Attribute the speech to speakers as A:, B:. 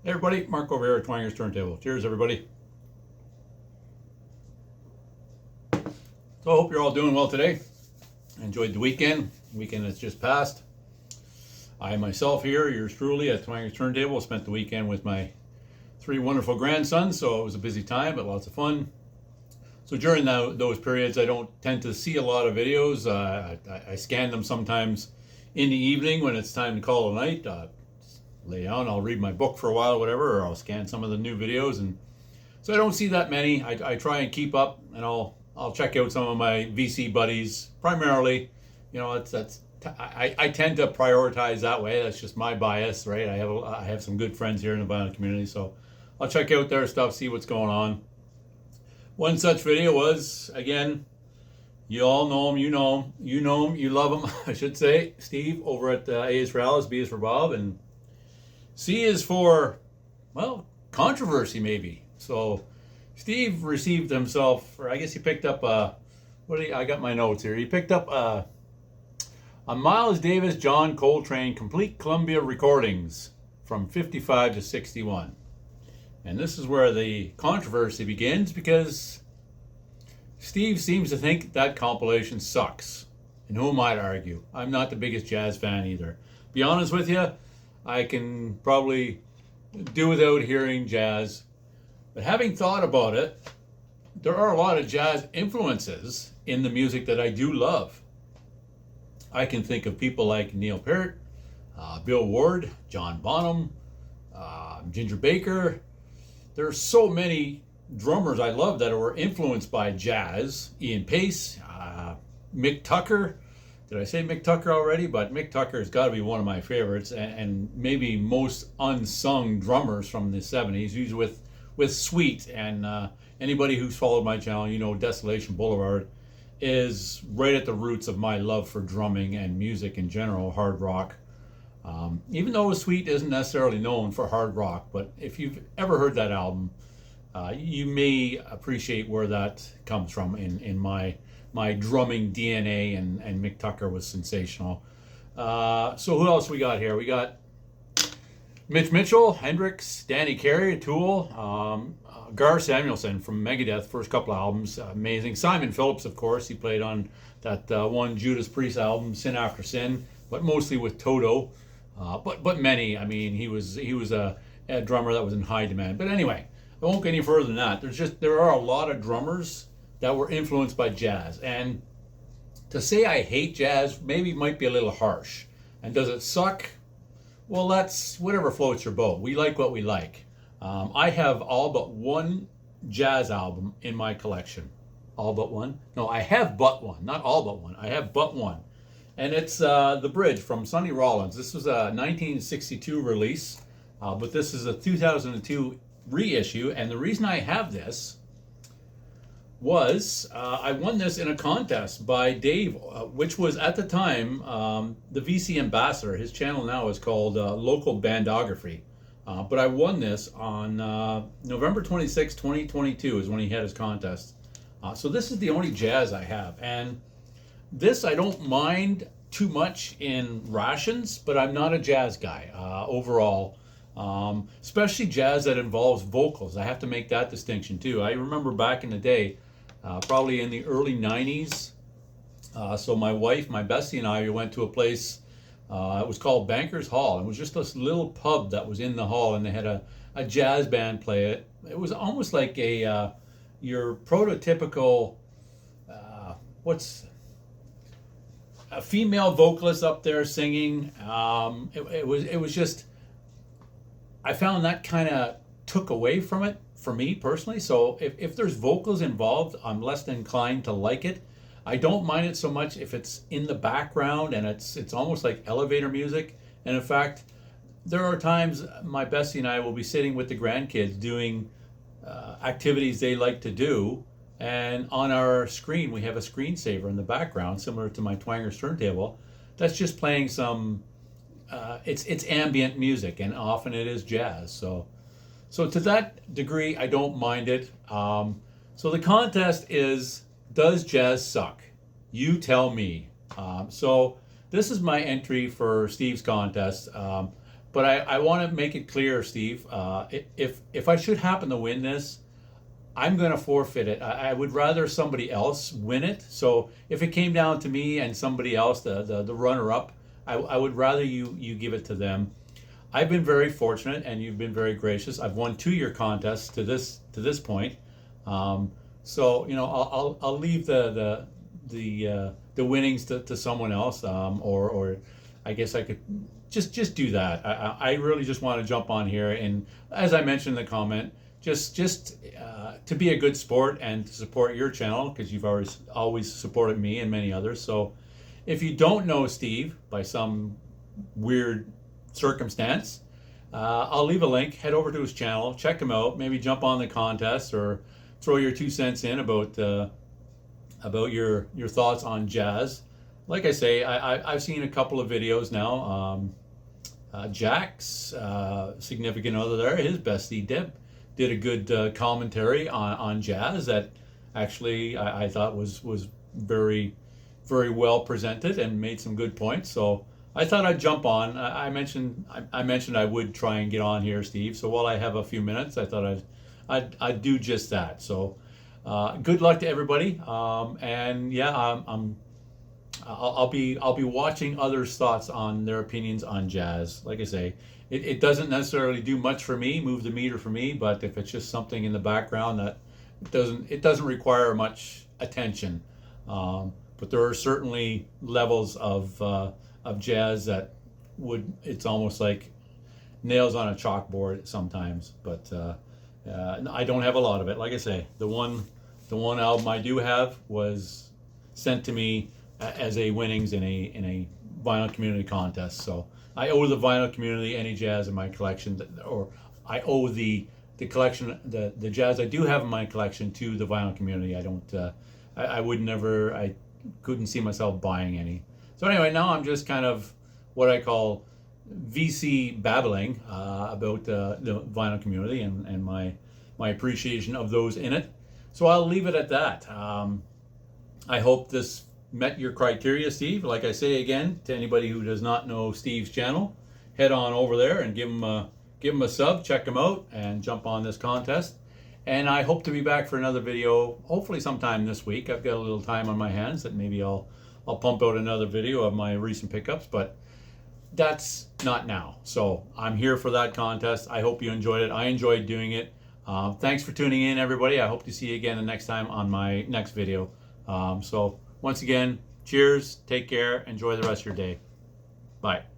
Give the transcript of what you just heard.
A: Hey everybody, Mark over here at Twanger's Turntable. Cheers, everybody. So I hope you're all doing well today. Enjoyed the weekend. Weekend that's just passed. I myself here, yours truly, at Twanger's Turntable, spent the weekend with my three wonderful grandsons, so it was a busy time, but lots of fun. So during those periods, I don't tend to see a lot of videos. I scan them sometimes in the evening when it's time to call it a night. Lay down, I'll read my book for a while, or whatever, or I'll scan some of the new videos, and so I don't see that many. I try and keep up, and I'll check out some of my VC buddies primarily. You know, I tend to prioritize that way. That's just my bias, right? I have some good friends here in the violent community, so I'll check out their stuff, see what's going on. One such video was, again, you all know him, you love him, I should say. Steve over at A is for Alice, B is for Bob, and C is for, well, controversy maybe. So Steve received himself, or I guess he picked up I got my notes here. He picked up a Miles Davis John Coltrane complete Columbia recordings from 55 to 61. And this is where the controversy begins, because Steve seems to think that compilation sucks. And who am I to argue? I'm not the biggest jazz fan either. Be honest with you, I can probably do without hearing jazz. But having thought about it, there are a lot of jazz influences in the music that I do love. I can think of people like Neil Peart, Bill Ward, John Bonham, Ginger Baker. There are so many drummers I love that were influenced by jazz. Ian Pace, Mick Tucker. Did I say Mick Tucker already? But Mick Tucker has got to be one of my favorites, and maybe most unsung drummers from the 70s. He's with Sweet, and anybody who's followed my channel, you know Desolation Boulevard is right at the roots of my love for drumming and music in general, hard rock. Even though Sweet isn't necessarily known for hard rock, but if you've ever heard that album, you may appreciate where that comes from in my drumming DNA, and Mick Tucker was sensational. So who else we got here? We got Mitch Mitchell, Hendrix, Danny Carey, Tool, Gar Samuelson from Megadeth, first couple of albums, amazing. Simon Phillips, of course, he played on that one Judas Priest album, Sin After Sin, but mostly with Toto. But many, I mean, he was a drummer that was in high demand. But anyway, I won't go any further than that. There are a lot of drummers that were influenced by jazz, and to say I hate jazz maybe might be a little harsh. And does it suck? Well, that's whatever floats your boat. We like what we like. I have all but one jazz album in my collection. All but one? No, I have but one. Not all but one. I have but one. And it's The Bridge from Sonny Rollins. This was a 1962 release, but this is a 2002 reissue. And the reason I have this was I won this in a contest by Dave, which was at the time the VC ambassador. His channel now is called Local Bandography. But I won this on November 26, 2022 is when he had his contest. So this is the only jazz I have. And this I don't mind too much in rations, but I'm not a jazz guy overall. Especially jazz that involves vocals. I have to make that distinction too. I remember back in the day, probably in the early 90s. So my wife, my bestie, and I went to a place, it was called Bankers Hall. It was just this little pub that was in the hall, and they had a jazz band play it. It was almost like your prototypical, what's a female vocalist up there singing. It was just, I found that kind of took away from it for me personally. So if there's vocals involved, I'm less inclined to like it. I don't mind it so much if it's in the background and it's almost like elevator music. And in fact, there are times my bestie and I will be sitting with the grandkids doing activities they like to do, and on our screen we have a screensaver in the background, similar to my Twanger's turntable, that's just playing some it's ambient music, and often it is jazz. So to that degree, I don't mind it. So the contest is, does jazz suck? You tell me. So this is my entry for Steve's contest. But I want to make it clear, Steve. If I should happen to win this, I'm going to forfeit it. I would rather somebody else win it. So if it came down to me and somebody else, the runner up, I would rather you give it to them. I've been very fortunate, and you've been very gracious. I've won 2-year contests to this point. So I'll leave the winnings to someone else, or I guess I could just do that. I really just want to jump on here, and as I mentioned in the comment, just to be a good sport and to support your channel, because you've always supported me and many others. So if you don't know Steve by some weird circumstance, I'll leave a link. Head over to his channel, check him out, maybe jump on the contest, or throw your 2 cents in about your thoughts on jazz. Like I say, I've seen a couple of videos now. Jack's significant other there, his bestie Deb, did a good commentary on jazz that actually I thought was very, very well presented and made some good points. So I thought I'd jump on. I mentioned I would try and get on here, Steve. So while I have a few minutes, I thought I'd do just that. So good luck to everybody. And yeah, I'll be watching others' thoughts on their opinions on jazz. Like I say, it doesn't necessarily do much for me, move the meter for me, but if it's just something in the background that it doesn't require much attention. But there are certainly levels of jazz that it's almost like nails on a chalkboard sometimes. But I don't have a lot of it. Like I say, the one album I do have was sent to me as a winnings in a vinyl community contest. So I owe the vinyl community any jazz in my collection, or I owe the collection, the jazz I do have in my collection, to the vinyl community. I don't, I would never, I couldn't see myself buying any. So anyway, now I'm just kind of what I call VC babbling about the vinyl community and my appreciation of those in it. So I'll leave it at that. I hope this met your criteria, Steve. Like I say again, to anybody who does not know Steve's channel, head on over there and give him a sub, check him out, and jump on this contest. And I hope to be back for another video, hopefully sometime this week. I've got a little time on my hands that maybe I'll pump out another video of my recent pickups, but that's not now. So I'm here for that contest. I hope you enjoyed it. I enjoyed doing it. Thanks for tuning in, everybody. I hope to see you again the next time on my next video. So once again, cheers, take care, enjoy the rest of your day. Bye.